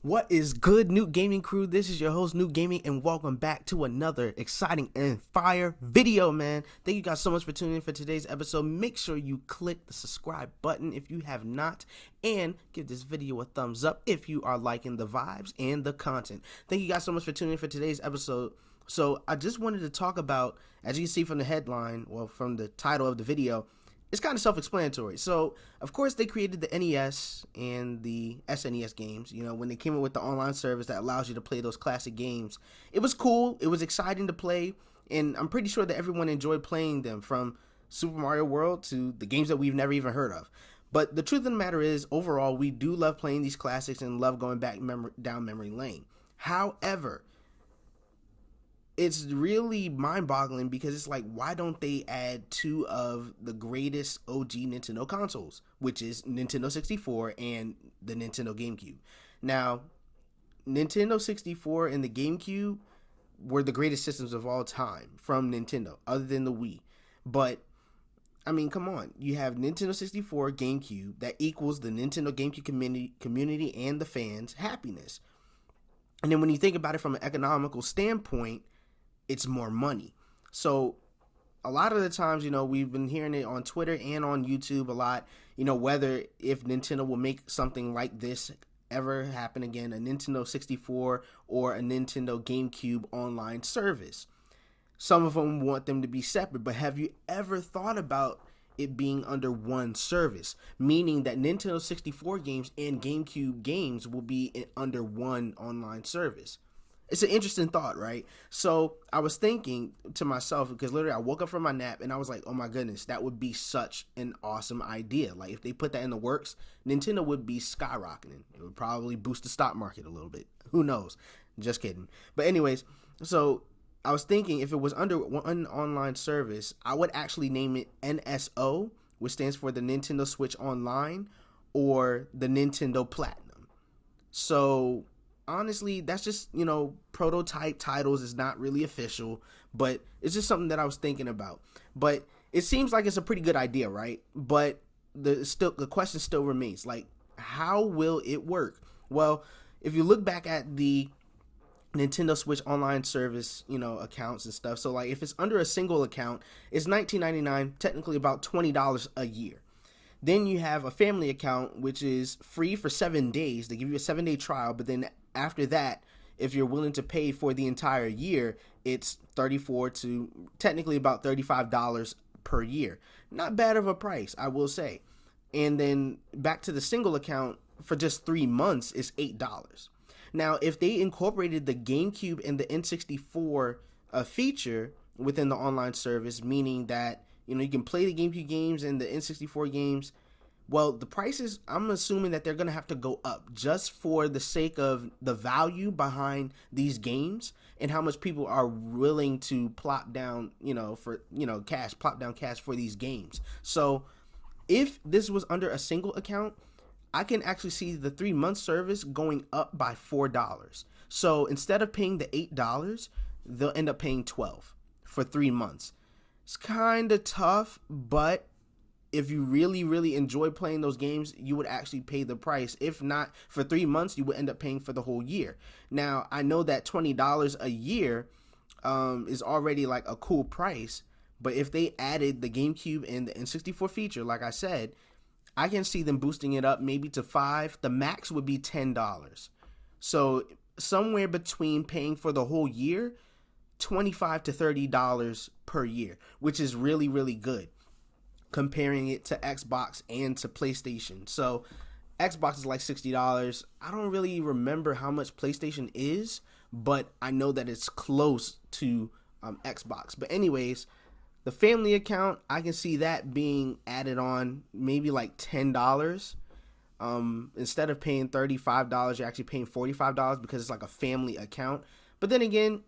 What is good, Newt Gaming Crew? This is your host, Newt Gaming, and welcome back to another exciting and fire video, man. Thank you guys so much for tuning in for today's episode. Make sure you click the subscribe button if you have not, and give this video a thumbs up if you are liking the vibes and the content. Thank you guys so much for tuning in for today's episode. So I just wanted to talk about, as you can see from the headline, well, from the title of the video, it's kind of self-explanatory. So, of course, they created the NES and the SNES games. You know, when they came up with the online service that allows you to play those classic games, it was cool. It was exciting to play, and I'm pretty sure that everyone enjoyed playing them, from Super Mario World to the games that we've never even heard of. But the truth of the matter is, overall, we do love playing these classics and love going back down memory lane. However, it's really mind-boggling because it's like, why don't they add two of the greatest OG Nintendo consoles, which is Nintendo 64 and the Nintendo GameCube? Now, Nintendo 64 and the GameCube were the greatest systems of all time from Nintendo, other than the Wii. But, I mean, come on. You have Nintendo 64, GameCube, that equals the Nintendo GameCube community and the fans' happiness. And then when you think about it from an economical standpoint, it's more money. So a lot of the times, you know, we've been hearing it on Twitter and on YouTube a lot, you know, whether if Nintendo will make something like this ever happen again, a Nintendo 64 or a Nintendo GameCube online service. Some of them want them to be separate, but have you ever thought about it being under one service, meaning that Nintendo 64 games and GameCube games will be under one online service? It's an interesting thought, right? So I was thinking to myself, because literally I woke up from my nap and I was like, oh my goodness, that would be such an awesome idea. Like, if they put that in the works, Nintendo would be skyrocketing. It would probably boost the stock market a little bit. Who knows? Just kidding. But anyways, so I was thinking, if it was under one online service, I would actually name it NSO, which stands for the Nintendo Switch Online, or the Nintendo Platinum. So honestly, that's just, you know, prototype titles. Is not really official, but it's just something that I was thinking about. But it seems like it's a pretty good idea, right? But the question still remains, like, how will it work? Well, if you look back at the Nintendo Switch Online service, you know, accounts and stuff, so like if it's under a single account, it's $19.99, technically about $20 a year. Then you have a family account, which is free for 7 days. They give you a 7-day trial, but then after that, if you're willing to pay for the entire year, it's $34 to technically about $35 per year. Not bad of a price, I will say. And then back to the single account, for just 3 months, is $8. Now, if they incorporated the GameCube and the N64 feature within the online service, meaning that, you know, you can play the GameCube games and the N64 games, well, the prices, I'm assuming that they're going to have to go up just for the sake of the value behind these games and how much people are willing to plop down, you know, for, you know, plop down cash for these games. So if this was under a single account, I can actually see the 3-month service going up by $4. So instead of paying the $8, they'll end up paying $12 for 3 months. It's kind of tough, but if you really, really enjoy playing those games, you would actually pay the price. If not, for 3 months, you would end up paying for the whole year. Now, I know that $20 a year is already like a cool price, but if they added the GameCube and the N64 feature, like I said, I can see them boosting it up maybe to $5. The max would be $10. So somewhere between paying for the whole year, $25 to $30 per year, which is really, really good, comparing it to Xbox and to PlayStation. So Xbox is like $60. I don't really remember how much PlayStation is, but I know that it's close to Xbox. But anyways, the family account, I can see that being added on maybe like $10. Instead of paying $35, you're actually paying $45 because it's like a family account. But then again,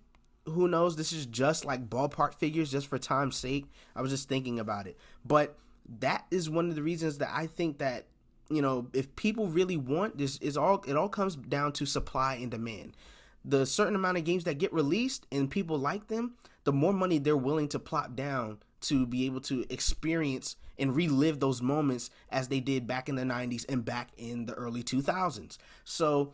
who knows? This is just like ballpark figures, just for time's sake. I was just thinking about it. But that is one of the reasons that I think that, you know, if people really want this, it all comes down to supply and demand. the certain amount of games that get released and people like them, the more money they're willing to plop down to be able to experience and relive those moments as they did back in the 90s and back in the early 2000s. So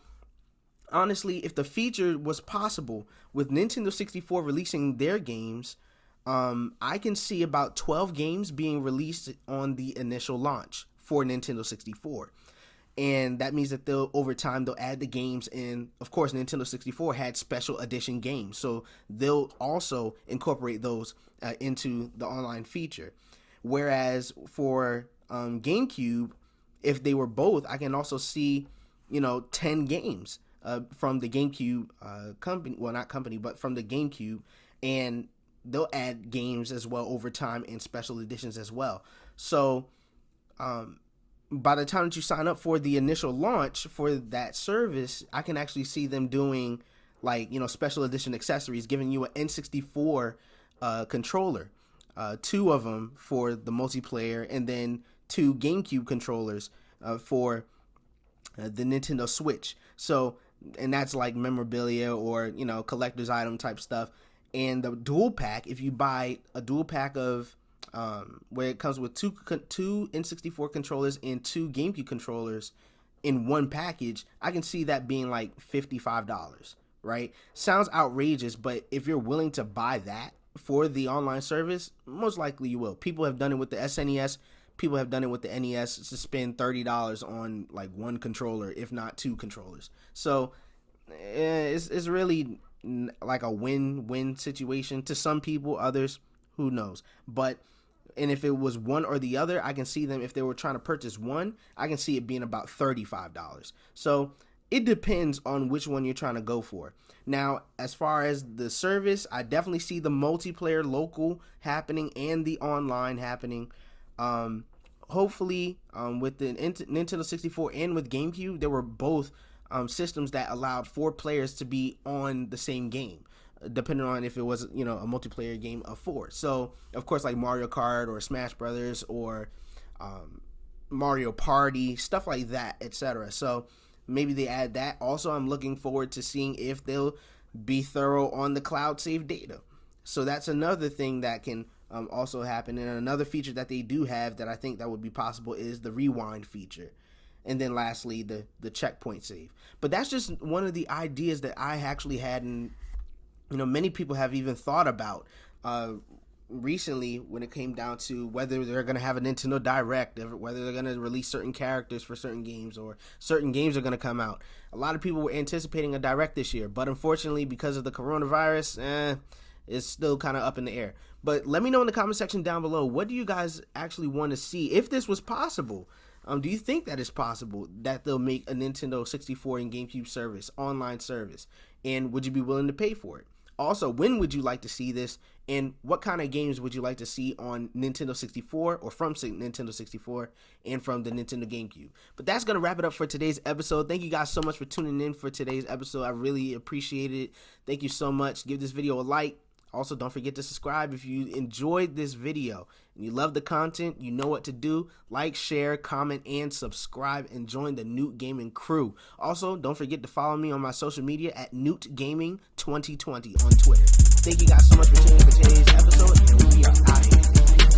honestly, if the feature was possible with Nintendo 64 releasing their games, I can see about 12 games being released on the initial launch for Nintendo 64. And that means that over time they'll add the games, and of course Nintendo 64 had special edition games, so they'll also incorporate those into the online feature. Whereas for GameCube, if they were both, I can also see 10 games from the GameCube company, well, not company, but from the GameCube, and they'll add games as well over time and special editions as well. So by the time that you sign up for the initial launch for that service, I can actually see them doing special edition accessories, giving you an N64 controller, 2 of them for the multiplayer, and then 2 GameCube controllers for the Nintendo Switch. So, and that's like memorabilia or collector's item type stuff. And the dual pack, if you buy a dual pack of where it comes with two N64 controllers and 2 GameCube controllers in one package, I can see that being like $55, right? Sounds outrageous, but if you're willing to buy that for the online service, most likely you will. People have done it with the SNES. People have done it with the NES to spend $30 on like one controller, if not 2 controllers. So it's really like a win-win situation to some people. Others, who knows? And if it was one or the other, I can see them, if they were trying to purchase one, I can see it being about $35. So it depends on which one you're trying to go for. Now, as far as the service, I definitely see the multiplayer local happening and the online happening. Hopefully, with the Nintendo 64 and with GameCube, there were both systems that allowed 4 players to be on the same game, depending on if it was a multiplayer game of 4. So of course, like Mario Kart or Smash Brothers or Mario Party, stuff like that, etc. So maybe they add that. Also, I'm looking forward to seeing if they'll be thorough on the cloud save data. So that's another thing that can also happen. And another feature that they do have that I think that would be possible is the rewind feature. And then lastly, the checkpoint save. But that's just one of the ideas that I actually had, and many people have even thought about recently when it came down to whether they're going to have a Nintendo Direct, whether they're going to release certain characters for certain games, or certain games are going to come out. A lot of people were anticipating a Direct this year, but unfortunately, because of the coronavirus, it's still kind of up in the air. But let me know in the comment section down below, what do you guys actually want to see if this was possible? Do you think that it's possible that they'll make a Nintendo 64 and GameCube service, online service? And would you be willing to pay for it? Also, when would you like to see this? And what kind of games would you like to see on Nintendo 64 or from Nintendo 64 and from the Nintendo GameCube? But that's going to wrap it up for today's episode. Thank you guys so much for tuning in for today's episode. I really appreciate it. Thank you so much. Give this video a like. Also, don't forget to subscribe if you enjoyed this video and you love the content. You know what to do. Like, share, comment, and subscribe, and join the NewtGaming Crew. Also, don't forget to follow me on my social media at NewtGaming 2020 on Twitter. Thank you guys so much for tuning in for today's episode, and we are out here.